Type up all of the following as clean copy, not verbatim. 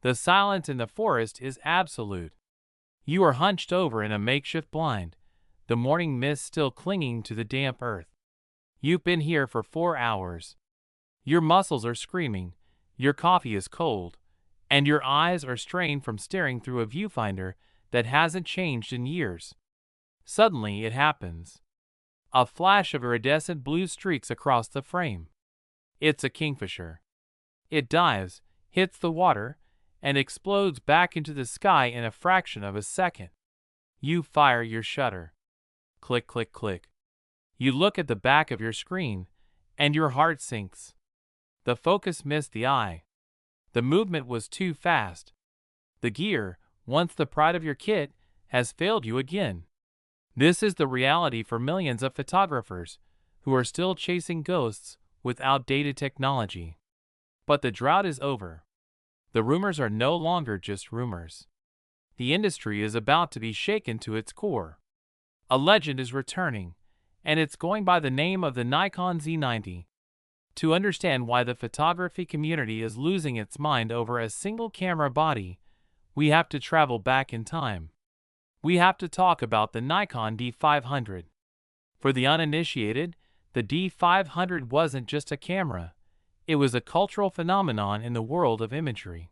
The silence in the forest is absolute. You are hunched over in a makeshift blind, the morning mist still clinging to the damp earth. You've been here for 4 hours. Your muscles are screaming, your coffee is cold, and your eyes are strained from staring through a viewfinder that hasn't changed in years. Suddenly it happens. A flash of iridescent blue streaks across the frame. It's a kingfisher. It dives, hits the water, and explodes back into the sky in a fraction of a second. You fire your shutter. Click, click, click. You look at the back of your screen, and your heart sinks. The focus missed the eye. The movement was too fast. The gear, once the pride of your kit, has failed you again. This is the reality for millions of photographers who are still chasing ghosts with outdated technology. But the drought is over. The rumors are no longer just rumors. The industry is about to be shaken to its core. A legend is returning, and it's going by the name of the Nikon Z90. To understand why the photography community is losing its mind over a single camera body, we have to travel back in time. We have to talk about the Nikon D500. For the uninitiated, the D500 wasn't just a camera. It was a cultural phenomenon in the world of imagery.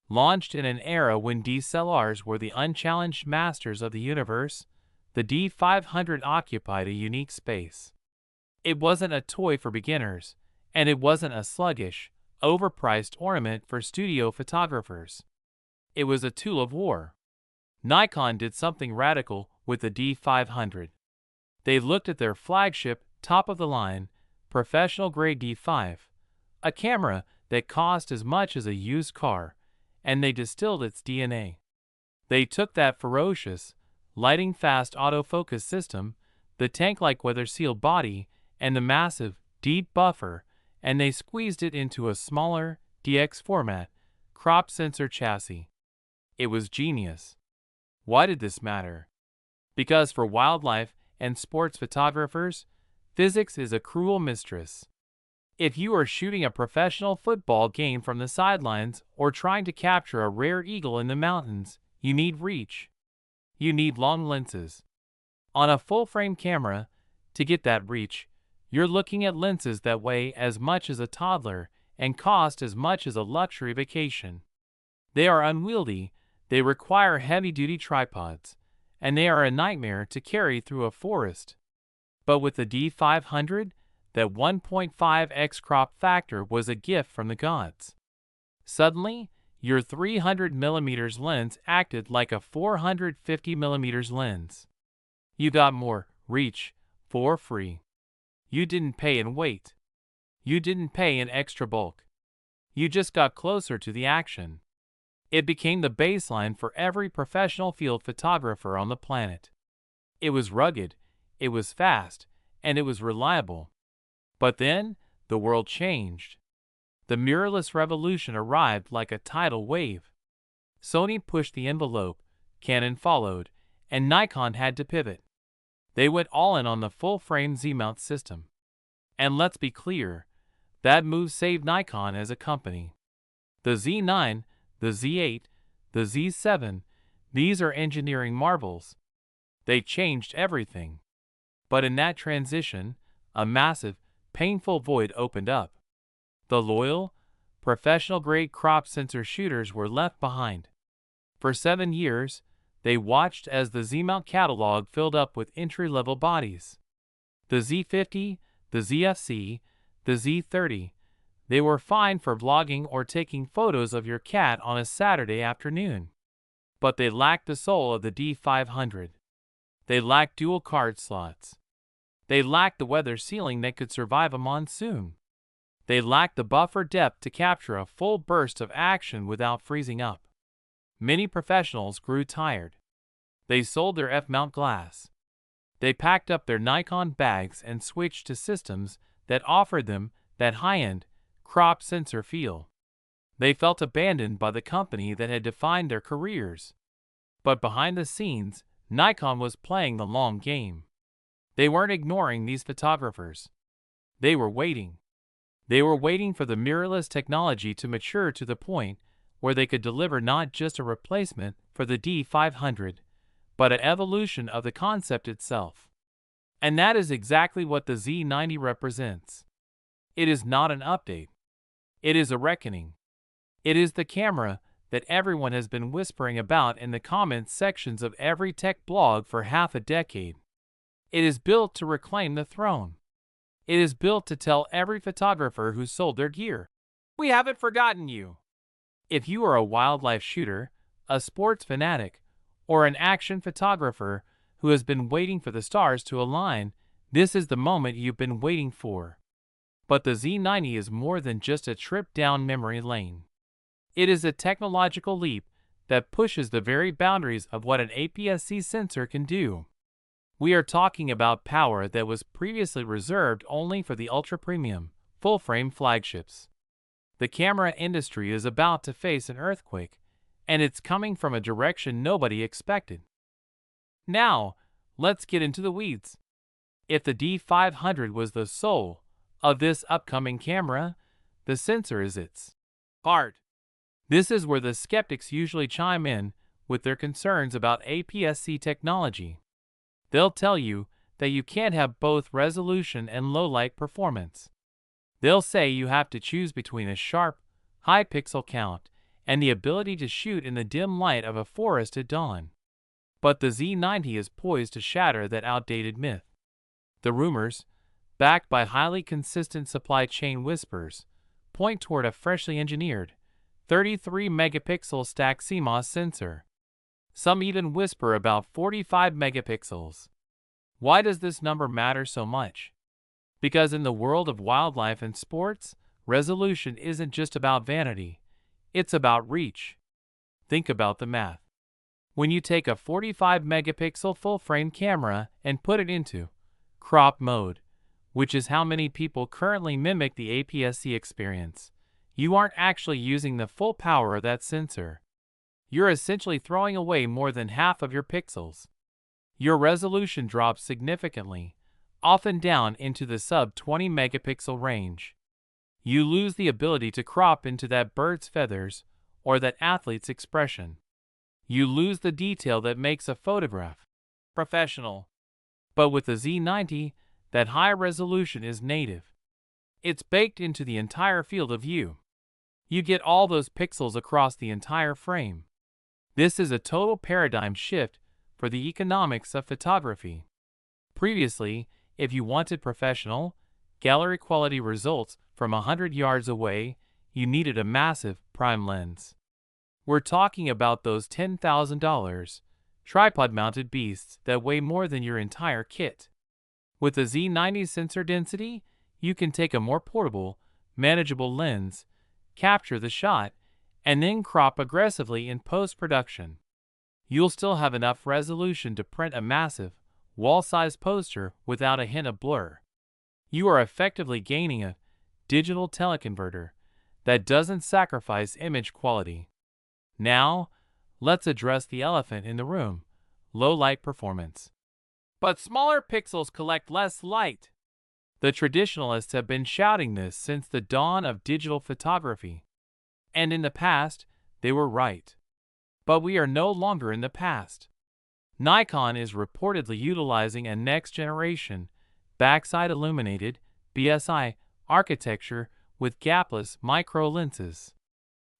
Launched in an era when DSLRs were the unchallenged masters of the universe, the D500 occupied a unique space. It wasn't a toy for beginners, and it wasn't a sluggish, overpriced ornament for studio photographers. It was a tool of war. Nikon did something radical with the D500. They looked at their flagship, top-of-the-line, professional-grade D5, a camera that cost as much as a used car, and they distilled its DNA. They took that ferocious, lighting-fast autofocus system, the tank-like weather-sealed body, and the massive, deep buffer, and they squeezed it into a smaller, DX format, crop sensor chassis. It was genius. Why did this matter? Because for wildlife and sports photographers, physics is a cruel mistress. If you are shooting a professional football game from the sidelines or trying to capture a rare eagle in the mountains, you need reach. You need long lenses. On a full-frame camera, to get that reach, you're looking at lenses that weigh as much as a toddler and cost as much as a luxury vacation. They are unwieldy, they require heavy-duty tripods, and they are a nightmare to carry through a forest. But with the D500, that 1.5x crop factor was a gift from the gods. Suddenly, your 300mm lens acted like a 450mm lens. You got more reach for free. You didn't pay in weight. You didn't pay in extra bulk. You just got closer to the action. It became the baseline for every professional field photographer on the planet. It was rugged, it was fast, and it was reliable. But then, the world changed. The mirrorless revolution arrived like a tidal wave. Sony pushed the envelope, Canon followed, and Nikon had to pivot. They went all in on the full-frame Z-mount system. And let's be clear, that move saved Nikon as a company. The Z9, the Z8, the Z7, these are engineering marvels. They changed everything. But in that transition, a massive, painful void opened up. The loyal, professional-grade crop sensor shooters were left behind. For 7 years, they watched as the Z-mount catalog filled up with entry-level bodies. The Z50, the ZFC, the Z30, they were fine for vlogging or taking photos of your cat on a Saturday afternoon. But they lacked the soul of the D500. They lacked dual card slots. They lacked the weather sealing that could survive a monsoon. They lacked the buffer depth to capture a full burst of action without freezing up. Many professionals grew tired. They sold their F-mount glass. They packed up their Nikon bags and switched to systems that offered them that high-end, crop sensor feel. They felt abandoned by the company that had defined their careers. But behind the scenes, Nikon was playing the long game. They weren't ignoring these photographers. They were waiting. They were waiting for the mirrorless technology to mature to the point where they could deliver not just a replacement for the D500, but an evolution of the concept itself. And that is exactly what the Z90 represents. It is not an update. It is a reckoning. It is the camera that everyone has been whispering about in the comments sections of every tech blog for half a decade. It is built to reclaim the throne. It is built to tell every photographer who sold their gear, "We haven't forgotten you." If you are a wildlife shooter, a sports fanatic, or an action photographer who has been waiting for the stars to align, this is the moment you've been waiting for. But the Z90 is more than just a trip down memory lane. It is a technological leap that pushes the very boundaries of what an APS-C sensor can do. We are talking about power that was previously reserved only for the ultra-premium, full-frame flagships. The camera industry is about to face an earthquake, and it's coming from a direction nobody expected. Now, let's get into the weeds. If the D500 was the soul of this upcoming camera, the sensor is its heart. This is where the skeptics usually chime in with their concerns about APS-C technology. They'll tell you that you can't have both resolution and low light performance. They'll say you have to choose between a sharp, high pixel count and the ability to shoot in the dim light of a forest at dawn. But the Z90 is poised to shatter that outdated myth. The rumors, backed by highly consistent supply chain whispers, point toward a freshly engineered 33-megapixel stacked CMOS sensor. Some even whisper about 45 megapixels. Why does this number matter so much? Because in the world of wildlife and sports, resolution isn't just about vanity, it's about reach. Think about the math. When you take a 45-megapixel full-frame camera and put it into crop mode, which is how many people currently mimic the APS-C experience, you aren't actually using the full power of that sensor. You're essentially throwing away more than half of your pixels. Your resolution drops significantly, often down into the sub-20 megapixel range. You lose the ability to crop into that bird's feathers or that athlete's expression. You lose the detail that makes a photograph professional. But with the Z90, that high resolution is native. It's baked into the entire field of view. You get all those pixels across the entire frame. This is a total paradigm shift for the economics of photography. Previously, if you wanted professional, gallery-quality results from 100 yards away, you needed a massive prime lens. We're talking about those $10,000 tripod-mounted beasts that weigh more than your entire kit. With the Z90 sensor density, you can take a more portable, manageable lens, capture the shot, and then crop aggressively in post-production. You'll still have enough resolution to print a massive, wall-sized poster without a hint of blur. You are effectively gaining a digital teleconverter that doesn't sacrifice image quality. Now, let's address the elephant in the room: low light performance. But smaller pixels collect less light. The traditionalists have been shouting this since the dawn of digital photography. And in the past, they were right. But we are no longer in the past. Nikon is reportedly utilizing a next-generation, backside-illuminated, BSI architecture with gapless micro lenses.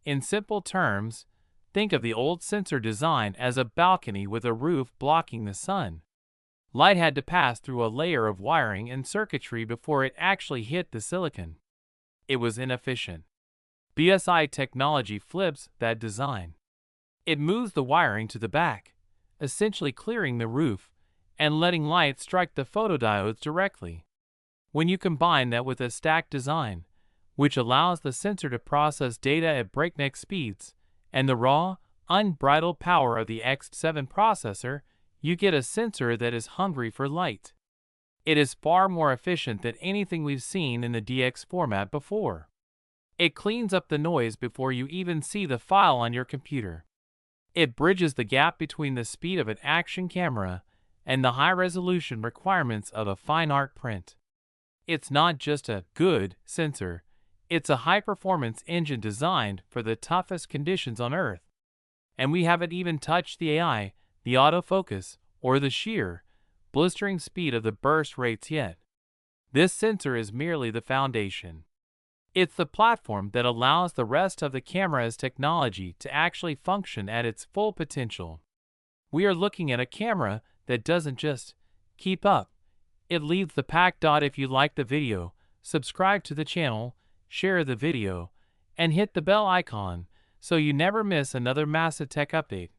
In simple terms, think of the old sensor design as a balcony with a roof blocking the sun. Light had to pass through a layer of wiring and circuitry before it actually hit the silicon. It was inefficient. BSI technology flips that design. It moves the wiring to the back, essentially clearing the roof and letting light strike the photodiodes directly. When you combine that with a stacked design, which allows the sensor to process data at breakneck speeds, and the raw, unbridled power of the X7 processor, you get a sensor that is hungry for light. It is far more efficient than anything we've seen in the DX format before. It cleans up the noise before you even see the file on your computer. It bridges the gap between the speed of an action camera and the high-resolution requirements of a fine art print. It's not just a good sensor, It's a high-performance engine designed for the toughest conditions on Earth. And we haven't even touched the AI, the autofocus, or the sheer, blistering speed of the burst rates yet. This sensor is merely the foundation. It's the platform that allows the rest of the camera's technology to actually function at its full potential. We are looking at a camera that doesn't just keep up, it leads the pack. If you like the video, subscribe to the channel, share the video, and hit the bell icon so you never miss another massive tech update.